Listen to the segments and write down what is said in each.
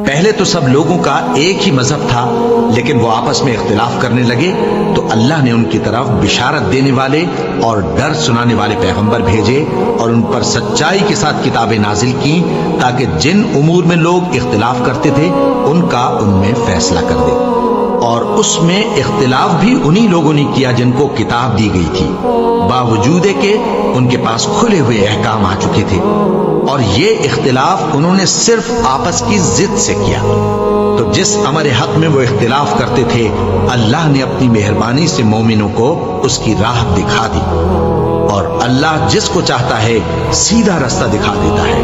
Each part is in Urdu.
پہلے تو سب لوگوں کا ایک ہی مذہب تھا، لیکن وہ آپس میں اختلاف کرنے لگے تو اللہ نے ان کی طرف بشارت دینے والے اور ڈر سنانے والے پیغمبر بھیجے اور ان پر سچائی کے ساتھ کتابیں نازل کی تاکہ جن امور میں لوگ اختلاف کرتے تھے ان کا ان میں فیصلہ کر دے۔ اور اس میں اختلاف بھی انہی لوگوں نے کیا جن کو کتاب دی گئی تھی، باوجود کہ ان کے پاس کھلے ہوئے احکام آ چکے تھے، اور یہ اختلاف انہوں نے صرف آپس کی ضد سے کیا۔ تو جس امر حق میں وہ اختلاف کرتے تھے اللہ نے اپنی مہربانی سے مومنوں کو اس کی راہ دکھا دی، اور اللہ جس کو چاہتا ہے سیدھا رستہ دکھا دیتا ہے۔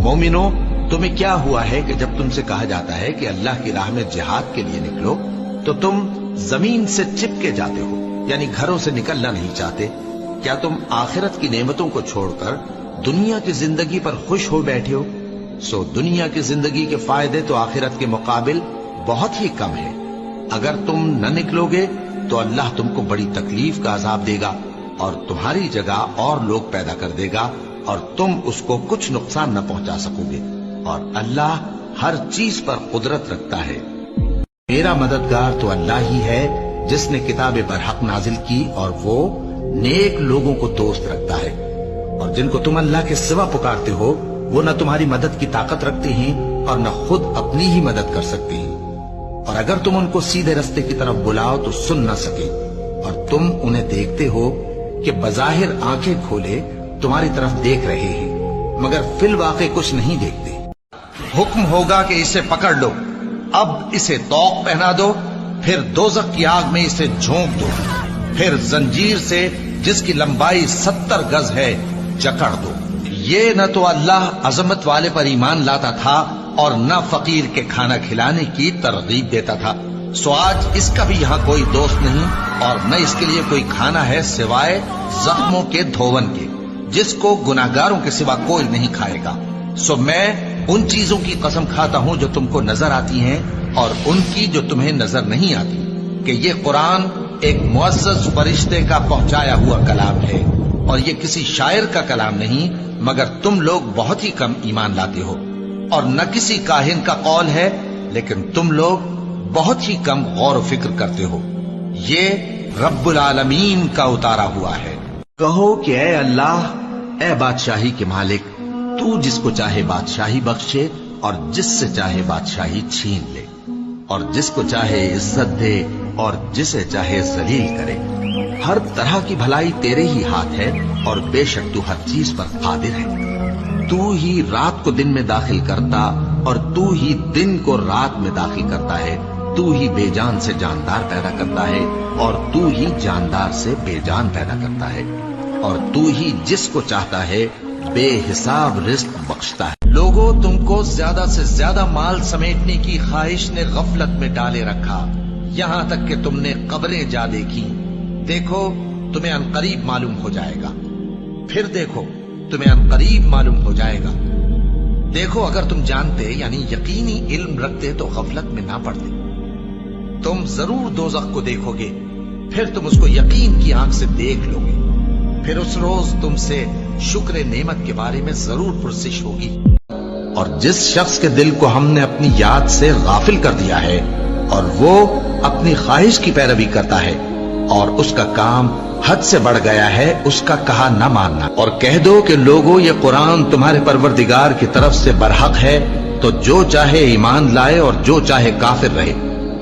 مومنوں، تمہیں کیا ہوا ہے کہ جب تم سے کہا جاتا ہے کہ اللہ کی راہ میں جہاد کے لیے نکلو تو تم زمین سے چپکے جاتے ہو، یعنی گھروں سے نکلنا نہیں چاہتے؟ کیا تم آخرت کی نعمتوں کو چھوڑ کر دنیا کی زندگی پر خوش ہو بیٹھے ہو؟ سو دنیا کی زندگی کے فائدے تو آخرت کے مقابل بہت ہی کم ہے۔ اگر تم نہ نکلو گے تو اللہ تم کو بڑی تکلیف کا عذاب دے گا اور تمہاری جگہ اور لوگ پیدا کر دے گا اور تم اس کو کچھ نقصان نہ پہنچا سکو گے، اور اللہ ہر چیز پر قدرت رکھتا ہے۔ میرا مددگار تو اللہ ہی ہے جس نے کتاب برحق نازل کی، اور وہ نیک لوگوں کو دوست رکھتا ہے، اور جن کو تم اللہ کے سوا پکارتے ہو وہ نہ تمہاری مدد کی طاقت رکھتے ہیں اور نہ خود اپنی ہی مدد کر سکتے ہیں، اور اگر تم ان کو سیدھے رستے کی طرف بلاؤ تو سن نہ سکے، اور تم انہیں دیکھتے ہو کہ بظاہر آنکھیں کھولے تمہاری طرف دیکھ رہے ہیں مگر فی الواقع کچھ نہیں دیکھتے۔ حکم ہوگا کہ اسے پکڑ لو، اب اسے طوق پہنا دو، پھر دوزخ کی آگ میں اسے جھونک دو، پھر زنجیر سے جس کی لمبائی 70 گز ہے جکڑ دو۔ یہ نہ تو اللہ عظمت والے پر ایمان لاتا تھا اور نہ فقیر کے کھانا کھلانے کی ترغیب دیتا تھا، سو آج اس کا بھی یہاں کوئی دوست نہیں اور نہ اس کے لیے کوئی کھانا ہے سوائے زخموں کے دھون کے، جس کو گناہگاروں کے سوا کوئی نہیں کھائے گا۔ سو میں ان چیزوں کی قسم کھاتا ہوں جو تم کو نظر آتی ہیں اور ان کی جو تمہیں نظر نہیں آتی، کہ یہ قرآن ایک معزز فرشتے کا پہنچایا ہوا کلام ہے، اور یہ کسی شاعر کا کلام نہیں، مگر تم لوگ بہت ہی کم ایمان لاتے ہو، اور نہ کسی کاہن کا قول ہے، لیکن تم لوگ بہت ہی کم غور و فکر کرتے ہو۔ یہ رب العالمین کا اتارا ہوا ہے۔ کہو کہ اے اللہ، اے بادشاہی کے مالک، تو جس کو چاہے بادشاہی بخشے اور جس سے چاہے بادشاہی چھین لے، اور جس کو چاہے عزت دے اور جسے چاہے ذلیل کرے۔ ہر طرح کی بھلائی تیرے ہی ہاتھ ہے، اور بے شک تو ہر چیز پر قادر ہے۔ تو ہی رات کو دن میں داخل کرتا اور تو ہی دن کو رات میں داخل کرتا ہے، تو ہی بے جان سے جاندار پیدا کرتا ہے اور تو ہی جاندار سے بے جان پیدا کرتا ہے، اور تو ہی جس کو چاہتا ہے بے حساب رزق بخشتا ہے۔ لوگوں، تم کو زیادہ سے زیادہ مال سمیٹنے کی خواہش نے غفلت میں ڈالے رکھا، یہاں تک کہ تم نے قبریں جا دیکھی۔ دیکھو تمہیں عنقریب معلوم ہو جائے گا، پھر دیکھو تمہیں عنقریب معلوم ہو جائے گا۔ دیکھو اگر تم جانتے یعنی یقینی علم رکھتے تو غفلت میں نہ پڑتے۔ تم ضرور دوزخ کو دیکھو گے، پھر تم اس کو یقین کی آنکھ سے دیکھ لو گے، پھر اس روز تم سے شکر نعمت کے بارے میں ضرور پرسش ہوگی۔ اور جس شخص کے دل کو ہم نے اپنی یاد سے غافل کر دیا ہے اور وہ اپنی خواہش کی پیروی کرتا ہے اور اس کا کام حد سے بڑھ گیا ہے، اس کا کہا نہ ماننا، اور کہہ دو کہ لوگوں یہ قرآن تمہارے پروردگار کی طرف سے برحق ہے، تو جو چاہے ایمان لائے اور جو چاہے کافر رہے۔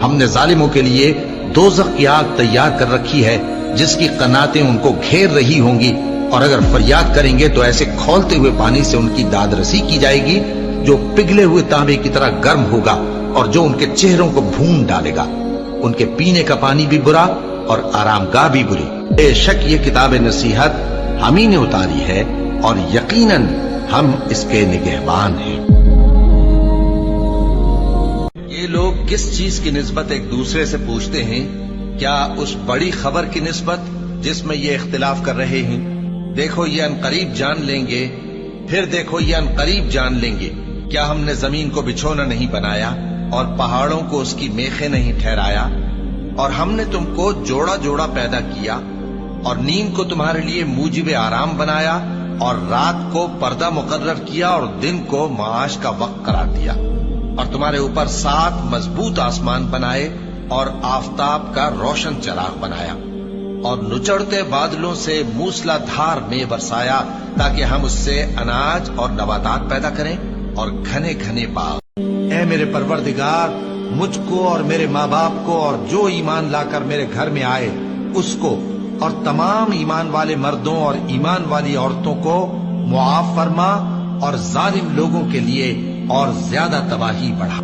ہم نے ظالموں کے لیے دوزخ کی آگ تیار کر رکھی ہے جس کی قناتیں ان کو گھیر رہی ہوں گی، اور اگر فریاد کریں گے تو ایسے کھولتے ہوئے پانی سے ان کی داد رسی کی جائے گی جو پگھلے ہوئے تانبے کی طرح گرم ہوگا اور جو ان کے چہروں کو بھون ڈالے گا۔ ان کے پینے کا پانی بھی برا اور آرام گاہ بھی بری۔ بے شک یہ کتاب نصیحت ہم ہی نے اتاری ہے اور یقیناً ہم اس کے نگہبان ہیں۔ یہ لوگ کس چیز کی نسبت ایک دوسرے سے پوچھتے ہیں؟ کیا اس بڑی خبر کی نسبت جس میں یہ اختلاف کر رہے ہیں؟ دیکھو یہ عنقریب جان لیں گے، پھر دیکھو یہ عنقریب جان لیں گے۔ کیا ہم نے زمین کو بچھونا نہیں بنایا اور پہاڑوں کو اس کی میخیں نہیں ٹھہرایا؟ اور ہم نے تم کو جوڑا جوڑا پیدا کیا اور نیند کو تمہارے لیے موجب آرام بنایا اور رات کو پردہ مقرر کیا اور دن کو معاش کا وقت قرار دیا، اور تمہارے اوپر 7 مضبوط آسمان بنائے اور آفتاب کا روشن چراغ بنایا اور نچڑتے بادلوں سے موسلا دھار میں برسایا تاکہ ہم اس سے اناج اور نباتات پیدا کریں اور گھنے گھنے باغ۔ اے میرے پروردگار، مجھ کو اور میرے ماں باپ کو اور جو ایمان لا کر میرے گھر میں آئے اس کو اور تمام ایمان والے مردوں اور ایمان والی عورتوں کو معاف فرما اور ظالم لوگوں کے لیے اور زیادہ تباہی بڑھا۔